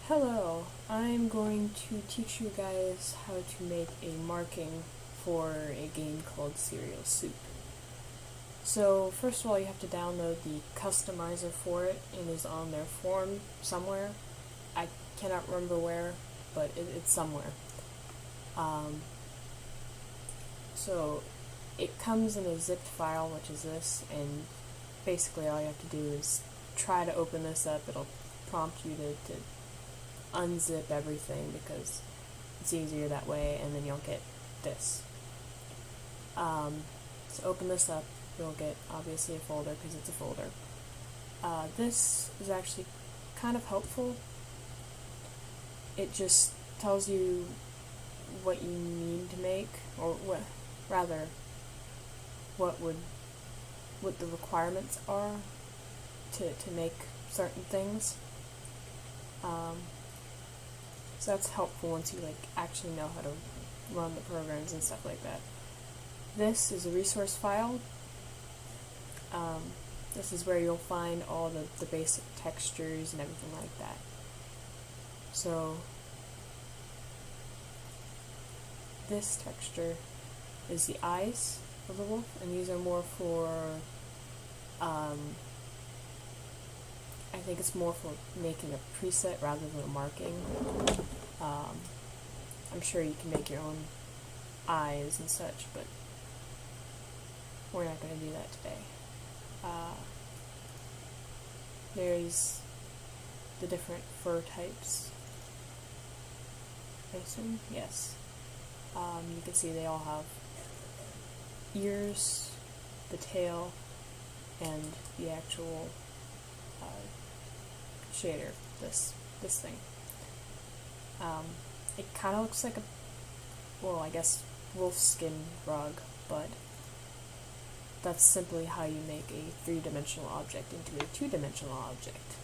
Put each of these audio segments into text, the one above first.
Hello, I'm going to teach you guys how to make a marking for a game called Cereal Soup. So first of all, you have to download the customizer for it. It is on their forum somewhere. I cannot remember where, but it's somewhere. So it comes in a zipped file, which is this, and basically all you have to do is try to open this up. It'll prompt you to unzip everything because it's easier that way, and then you'll get this. So open this up, you'll get obviously a folder because it's a folder. This is actually kind of helpful. It just tells you what you need to make, or what the requirements are to make certain things. So that's helpful once you actually know how to run the programs and stuff like that. This is a resource file. This is where you'll find all the basic textures and everything like that. So this texture is the eyes of the wolf, and these are more for I think it's more for making a preset rather than a marking. I'm sure you can make your own eyes and such, but we're not going to do that today. There's the different fur types. I assume? Yes. You can see they all have ears, the tail, and the actual shader, this thing. It kind of looks like I guess wolf skin rug, but that's simply how you make a three-dimensional object into a two-dimensional object.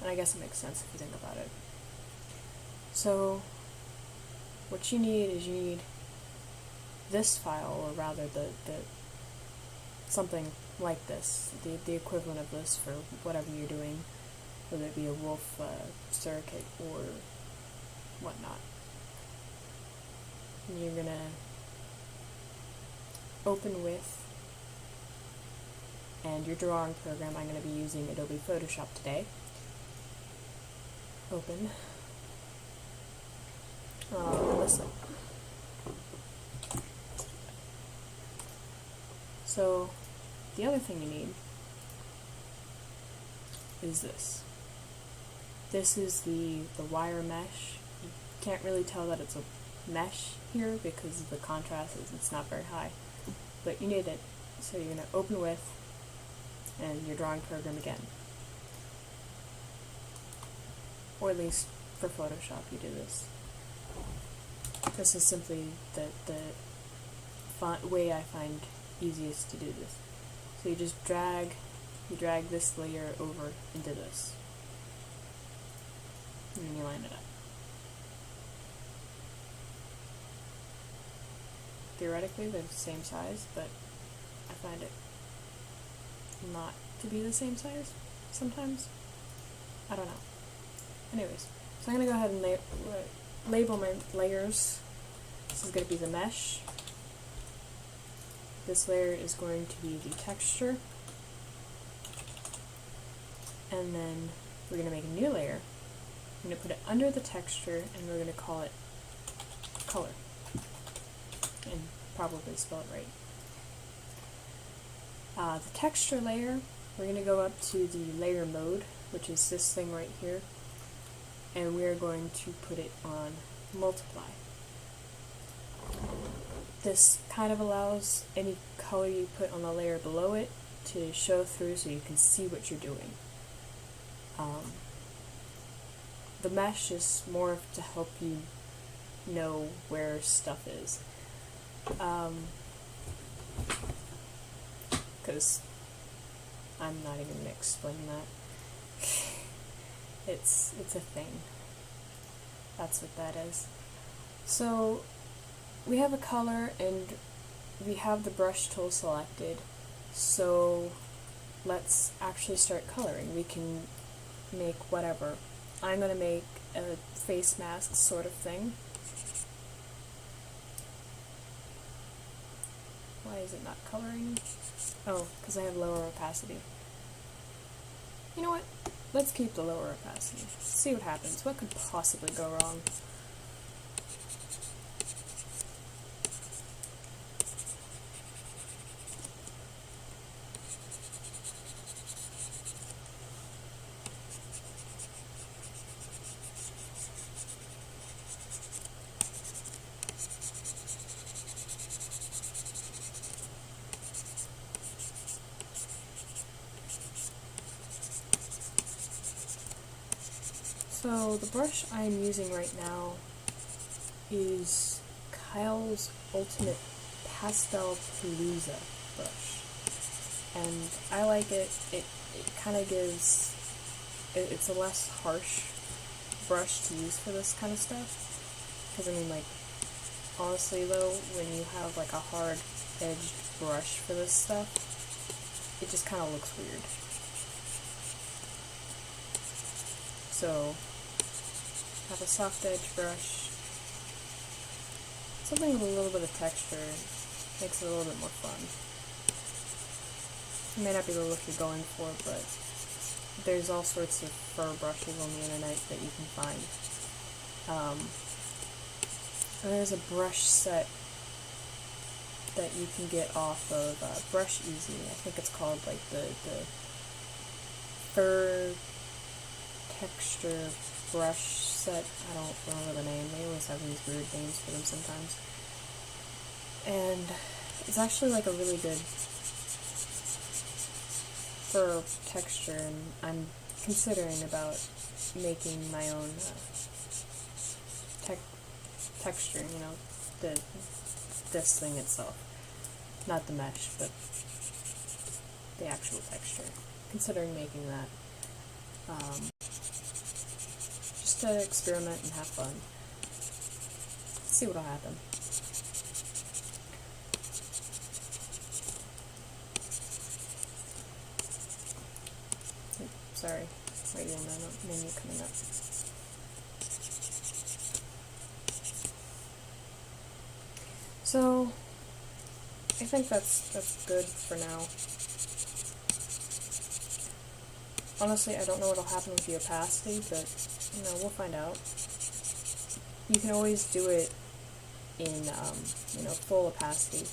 And I guess it makes sense if you think about it. So what you need this file, or rather the something like this, the equivalent of this for whatever you're doing, whether it be a wolf circuit or whatnot. And you're gonna open with, and your drawing program, I'm going to be using Adobe Photoshop today. Open. Listen. So, the other thing you need is this. This is the wire mesh. You can't really tell that it's a mesh here because the contrast it's not very high, but you need it. So you're going to open with, and your drawing program again. Or at least for Photoshop you do this. This is simply the way I find easiest to do this. So you just drag this layer over into this, and then you line it up. Theoretically they're the same size, but I find it not to be the same size sometimes. I don't know. Anyways, so I'm going to go ahead and label my layers. This is going to be the mesh. This layer is going to be the texture. And then we're going to make a new layer. I'm going to put it under the texture, and we're going to call it color. And probably spell it right. The texture layer, we're going to go up to the layer mode, which is this thing right here, and we're going to put it on multiply. This kind of allows any color you put on the layer below it to show through so you can see what you're doing. The mesh is more to help you know where stuff is. Because I'm not even going to explain that. It's a thing. That's what that is. So we have a color and we have the brush tool selected, so let's actually start coloring. We can make whatever. I'm going to make a face mask sort of thing. Why is it not coloring? Oh, because I have lower opacity. You know what? Let's keep the lower opacity. See what happens. What could possibly go wrong? So the brush I'm using right now is Kyle's Ultimate Pastel Palooza brush, and I like it. It kind of gives, it's a less harsh brush to use for this kind of stuff, because I mean, like, honestly though, when you have like a hard edged brush for this stuff, it just kind of looks weird. So have a soft edge brush, something with a little bit of texture, makes it a little bit more fun. It may not be the look you're going for, but there's all sorts of fur brushes on the internet that you can find. There's a brush set that you can get off of Brush Easy. I think it's called like the fur texture brush set. I don't remember the name. They always have these weird names for them sometimes. And it's actually like a really good fur texture, and I'm considering about making my own texture, you know, this thing itself. Not the mesh, but the actual texture. Considering making that. Just to experiment and have fun. See what'll happen. Oops, sorry, radio menu coming up. So I think that's good for now. Honestly, I don't know what'll happen with the opacity, but you know, we'll find out. You can always do it in you know, full opacity,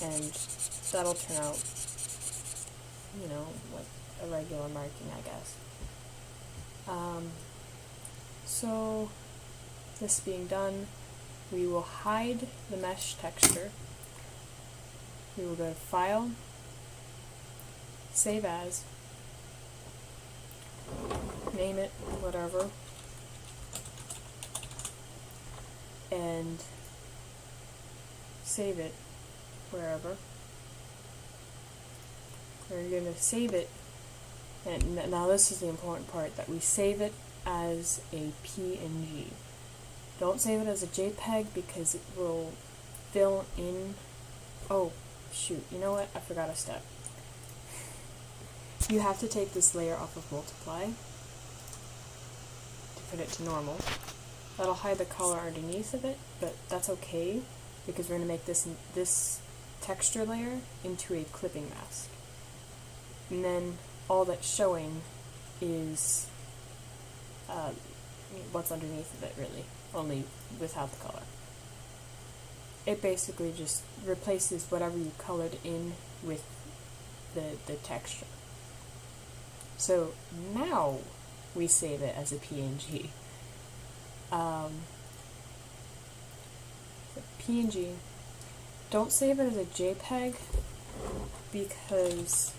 and that'll turn out, you know, like a regular marking, I guess. So this being done, we will hide the mesh texture. We will go to File, Save As, name it whatever, and save it wherever. We're going to save it, and now this is the important part, that we save it as a PNG. Don't save it as a JPEG because it will fill in. Oh shoot, you know what, I forgot a step. You have to take this layer off of multiply to put it to normal. That'll hide the color underneath of it, but that's okay because we're going to make this texture layer into a clipping mask. And then all that's showing is what's underneath of it, really, only without the color. It basically just replaces whatever you colored in with the texture. So now we save it as a PNG. PNG. Don't save it as a JPEG because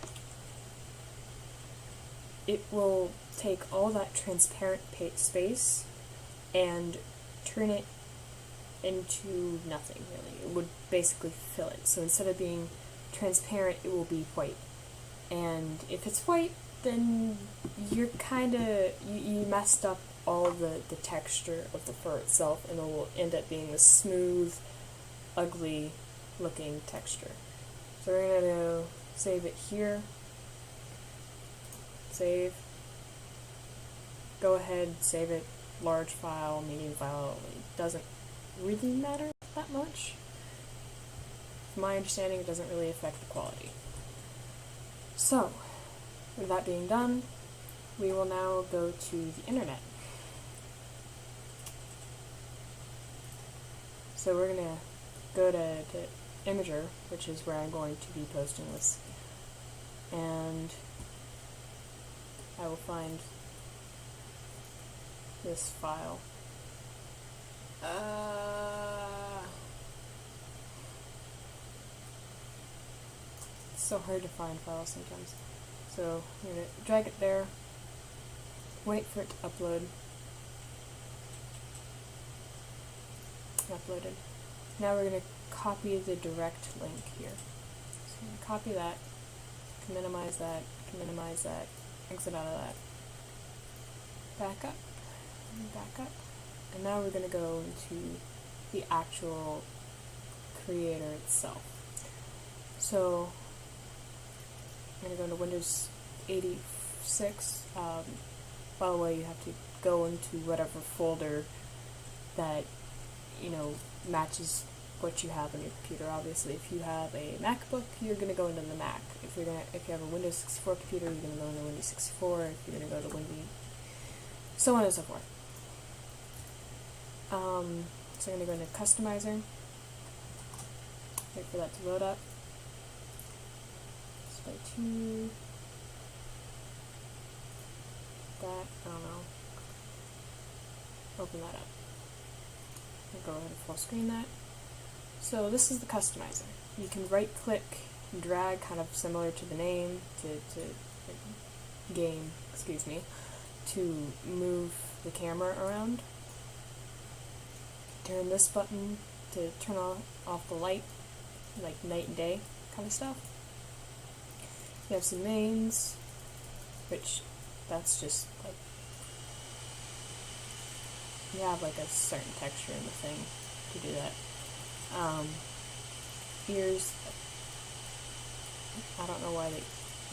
it will take all that transparent space and turn it into nothing, really. It would basically fill it. So instead of being transparent, it will be white. And if it's white, then you're you messed up all the texture of the fur itself, and it will end up being a smooth, ugly looking texture. So we're going to save it here. Save. go ahead, save it, large file, medium file, it doesn't really matter that much. From my understanding, it doesn't really affect the quality. So, with that being done, we will now go to the internet. So we're going to go to Imager, which is where I'm going to be posting this, and I will find this file. It's so hard to find files sometimes. So I'm going to drag it there, wait for it to upload. Uploaded. Now we're going to copy the direct link here. So I'm going to copy that, can minimize that, exit out of that, back up, and now we're going to go into the actual creator itself. So I'm going to go into Windows 86. By the way, you have to go into whatever folder that matches what you have on your computer. Obviously, if you have a MacBook, you're going to go into the Mac. If you have a Windows 64 computer, you're going to go into Windows 64. If you're going to go to Windows, so on and so forth. So I'm going to go into Customizer. Wait for that to load up. Display 2. That, I don't know. Open that up. Go ahead and full screen that. So this is the customizer. You can right click and drag, kind of similar to the name, game, to move the camera around. Turn this button to turn off the light, like night and day kind of stuff. You have some mains, which that's just like you have like a certain texture in the thing to do that. Ears, I don't know why the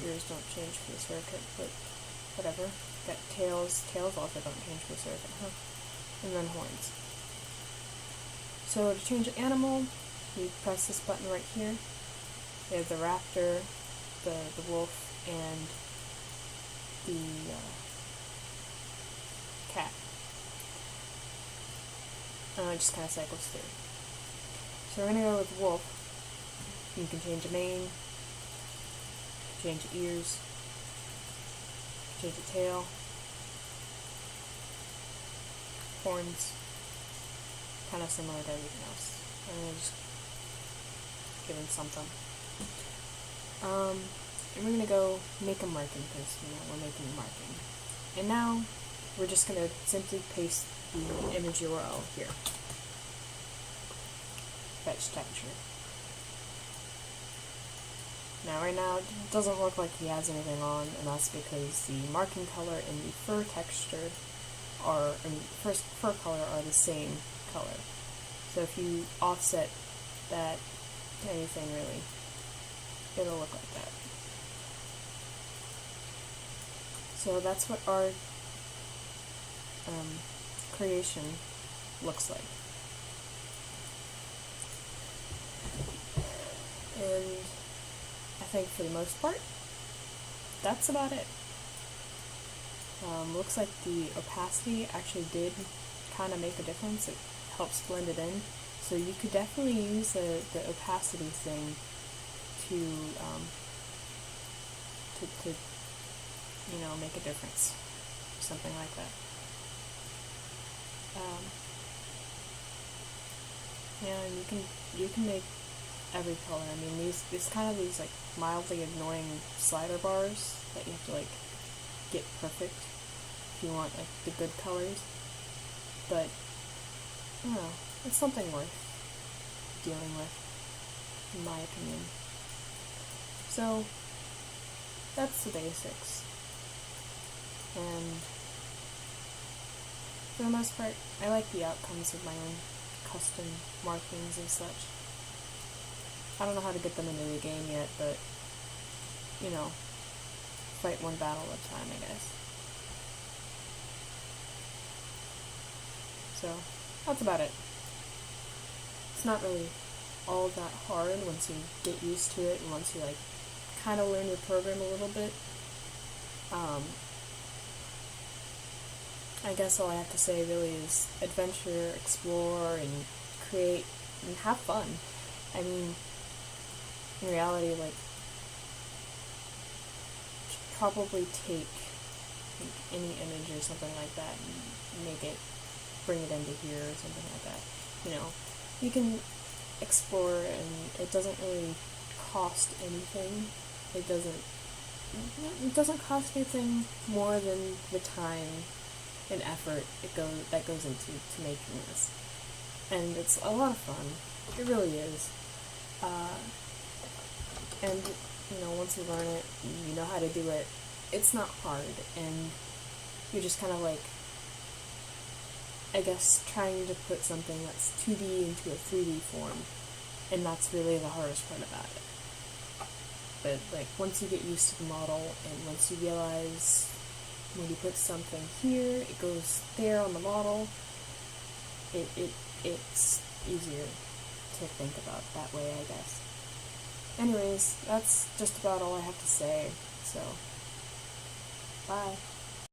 ears don't change for the circuit, but whatever. Got tails also don't change for the circuit, huh? And then horns. So to change an animal, you press this button right here. You have the raptor, the wolf, and the cat. It just kind of cycles through. So we're going to go with wolf. You can change the mane, change the ears, change the tail, horns, kind of similar to everything else. I'm going to just give him something. And we're going to go make a marking because, we're making a marking. And now we're just going to simply paste the image URL here. Fetch texture. Now right now it doesn't look like he has anything on, and that's because the marking color and the fur texture fur color are the same color. So if you offset that to anything really, it'll look like that. So that's what our creation looks like. And I think for the most part, that's about it. Looks like the opacity actually did kind of make a difference. It helps blend it in. So you could definitely use the opacity thing to make a difference. Something like that. And you can make every color. I mean, these kind of these like mildly annoying slider bars that you have to like get perfect if you want like the good colors. But I don't know, it's something worth dealing with, in my opinion. So that's the basics. And for the most part, I like the outcomes of my own custom markings and such. I don't know how to get them into the game yet, but, fight one battle at a time, I guess. So that's about it. It's not really all that hard once you get used to it and once you like kind of learn your program a little bit. I guess all I have to say really is adventure, explore, and create, and have fun. I mean, in reality, like, probably take like, any image or something like that and make it, bring it into here or something like that. You know, you can explore and it doesn't really cost anything. It doesn't cost anything more than the time and effort that goes into making this, and it's a lot of fun. It really is. And once you learn it, you know how to do it. It's not hard, and you're just kind of like, I guess, trying to put something that's 2D into a 3D form, and that's really the hardest part about it. But like once you get used to the model, and once you realize when you put something here, it goes there on the model, it's easier to think about that way, I guess. Anyways, that's just about all I have to say, so bye.